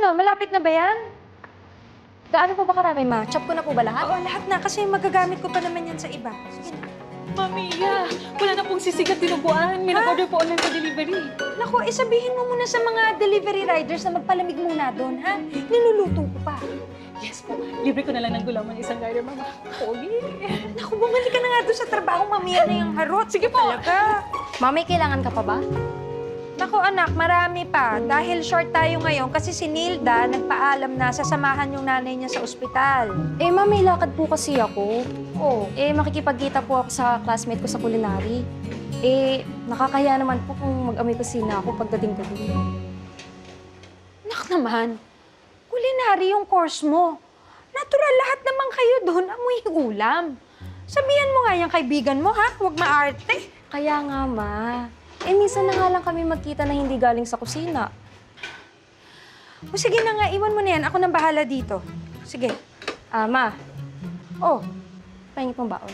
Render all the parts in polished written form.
Ano, malapit na ba yan? Gaano po ba karami, ma? Chop ko na po ba lahat? Oo, lahat na. Kasi magagamit ko pa naman yan sa iba. Sige na. Mamiya, wala na pong sisigat dinuguan. May nag-order po online sa delivery. Naku, isabihin mo muna sa mga delivery riders na magpalamig muna doon, ha? Niluluto ko pa. Yes po, libre ko na lang ng gulaman ng isang rider, mama. Pogi. Naku, bumalik ka na nga doon sa trabaho. Mamaya na yung harot. Sige po. Talaga. Mami, kailangan ka pa ba? Naku, anak, marami pa. Dahil short tayo ngayon kasi si Nilda nagpaalam na sasamahan yung nanay niya sa ospital. Eh, ma, may lakad po kasi ako. Oh, Eh, makikipagkita po ako sa classmate ko sa culinary. Eh, nakakaya naman po kung mag-amoy kusina ako pagdating ko dun. nak naman. Kulinary yung course mo. Natural lahat naman kayo doon amoy ulam. Sabihan mo nga yung kaibigan mo, ha? Huwag maarte. Kaya nga, ma. Eh, minsan na nga lang kami magkita na hindi galing sa kusina. O sige na nga, iwan mo na yan. Ako nang bahala dito. Sige. Ma, Oh, pahingi pong baon.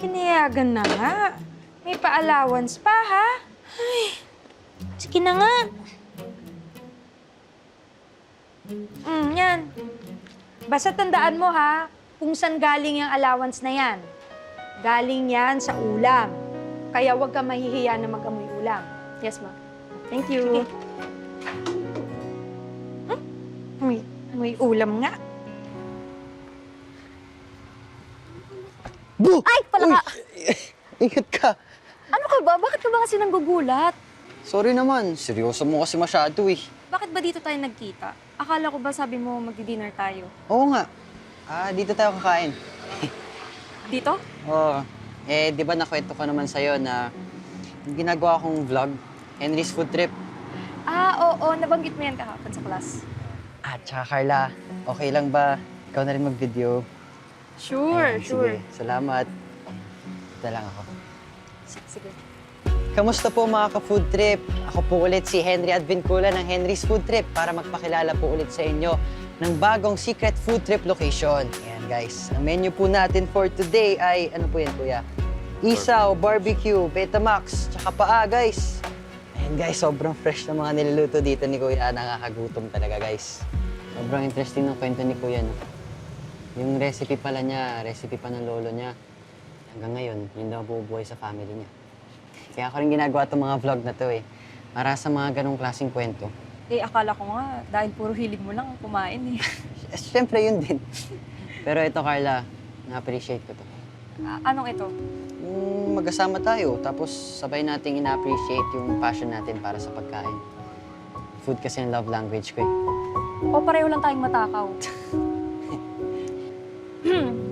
kinayagan na nga. May pa-allowance pa, ha? Ay, sige na nga. Yan. Basta tandaan mo, ha? Kung saan galing yung allowance na yan. Galing yan sa ulam. Kaya huwag ka mahihiya na mag-amoy ulam. Yes, ma. Thank you. May ulam nga. Bu! Ay, pala ka! Ingat ka. Ano ka ba? Bakit ka ba kasi nanggugulat? Sorry naman, seryoso mo kasi masyado eh. Bakit ba dito tayo nagkita? Akala ko ba sabi mo magdi-dinner tayo? Oo nga. Dito tayo kakain. Dito? Oo. Di ba nakwento ko naman sa'yo na yung ginagawa kong vlog, Henry's Food Trip. Oo. Nabanggit mo yan kahapon sa class. Tsaka Carla, okay lang ba? Ikaw na rin mag-video. Sure, Ayan, Sige, salamat. Ito lang ako. Sige. Kamusta po mga ka-food trip? Ako po ulit si Henry Advincula ng Henry's Food Trip para magpakilala po ulit sa inyo ng bagong secret food trip location. Ayan guys, ang menu po natin for today ay, ano po yan kuya? Isaw, barbecue, Betamax, tsaka paa guys. Ayan guys, sobrang fresh na mga niluluto dito ni kuya. Nakakagutom talaga guys. Sobrang interesting ng kwento ni kuya. No? Yung recipe pala niya, recipe pa ng lolo niya. Hanggang ngayon, yun daw bubuhay sa family niya. Kaya ako rin ginagawa itong mga vlog na to eh. Para sa mga ganong klaseng kwento. Eh, akala ko nga, dahil puro hilig mo lang kumain eh. Siyempre yun din. Pero ito Carla, na-appreciate ko to. Anong ito? Yung magkasama tayo, tapos sabay nating ina-appreciate yung passion natin para sa pagkain. Food kasi ang love language ko eh. O pareho lang tayong matakaw.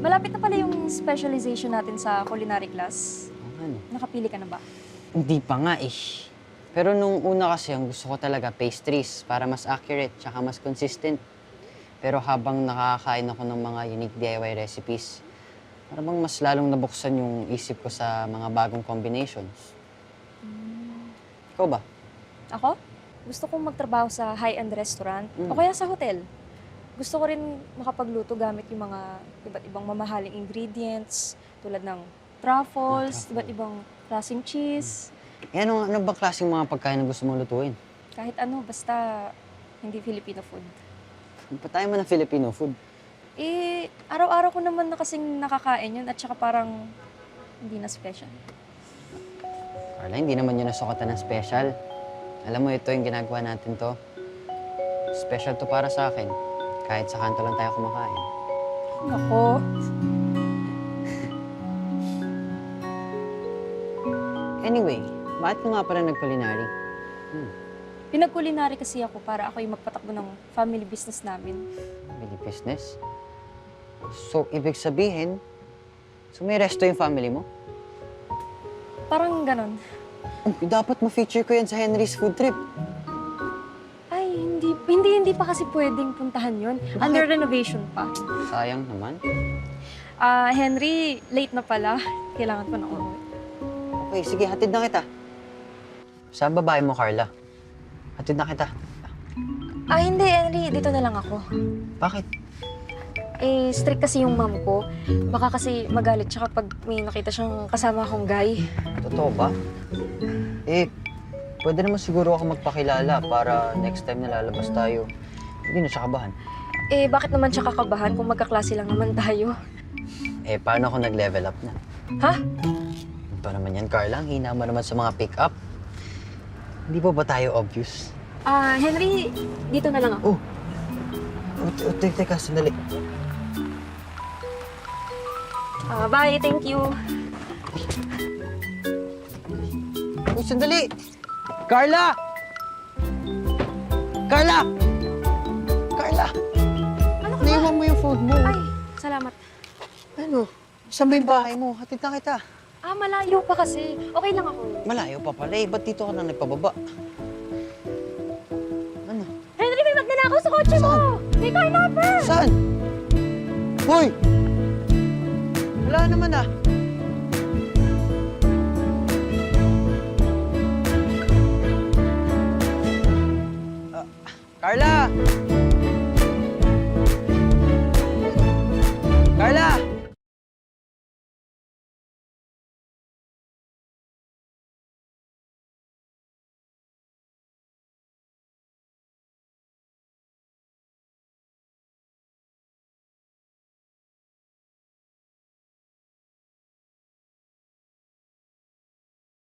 Malapit na pala yung specialization natin sa culinary class. Ano? Nakapili ka na ba? Hindi pa nga eh. Pero nung una kasi, ang gusto ko talaga pastries para mas accurate tsaka mas consistent. Pero habang nakakain ako ng mga unique DIY recipes, parang mas lalong nabuksan yung isip ko sa mga bagong combinations. Ikaw ba? Ako? Gusto kong magtrabaho sa high-end restaurant o kaya sa hotel. Gusto ko rin makapagluto gamit yung mga iba't ibang mamahaling ingredients tulad ng truffles, iba't ibang klaseng cheese. Eh, ano bang klaseng mga pagkain na gusto mong lutuin? Kahit ano, basta hindi Filipino food. Patayin mo ng Filipino food. Eh, araw-araw ko naman na kasing nakakain yun at saka parang hindi na special. Carla, hindi naman yun nasukatan ng special. Alam mo, ito yung ginagawa natin to. Special to para sa akin. Kahit sa kanto lang tayo kumakain. Nako. Anyway, bakit ka nga pala nag-culinary? Pinag-culinary kasi ako para ako yung magpatakbo ng family business namin. Family business? So, ibig sabihin, may resto yung family mo? Parang ganon. Dapat ma-feature ko yan sa Henry's Food Trip. Ay, hindi pa kasi pwedeng puntahan yun. Under renovation pa. Sayang naman. Henry, late na pala. Kailangan ko na umuwi. Okay, sige, hatid na kita. Saan babae mo, Carla? Hatid na kita. Hindi, Henry. Dito na lang ako. Bakit? Eh, strict kasi yung mom ko. Baka kasi magalit siya kapag may nakita siyang kasama akong guy. Totoo ba? Eh, pwede naman siguro ako magpakilala para next time na lalabas tayo. Hindi na siya kabahan. Eh, bakit naman siya kakabahan kung magkaklase lang naman tayo? Eh, paano ako nag-level up na? Ha? Ano pa naman yan, Carla? Ang hina mo naman sa mga pick-up. Hindi ba tayo obvious? Henry, dito na lang ako. Teka, sandali. Bye, thank you. Uy, sandali! Carla! Carla! Carla! Ano ka ba? Naiwan mo yung phone mo. Ay, salamat. Ano? Saan ba yung bahay mo? Hatid na kita. Malayo pa kasi. Okay lang ako. Malayo pa pala eh. Ba't dito ka na nagpababa? Ano? Henry, may magnanakaw sa kotse mo! May carnapper! Saan? Hoy! Wala naman ah. Carla!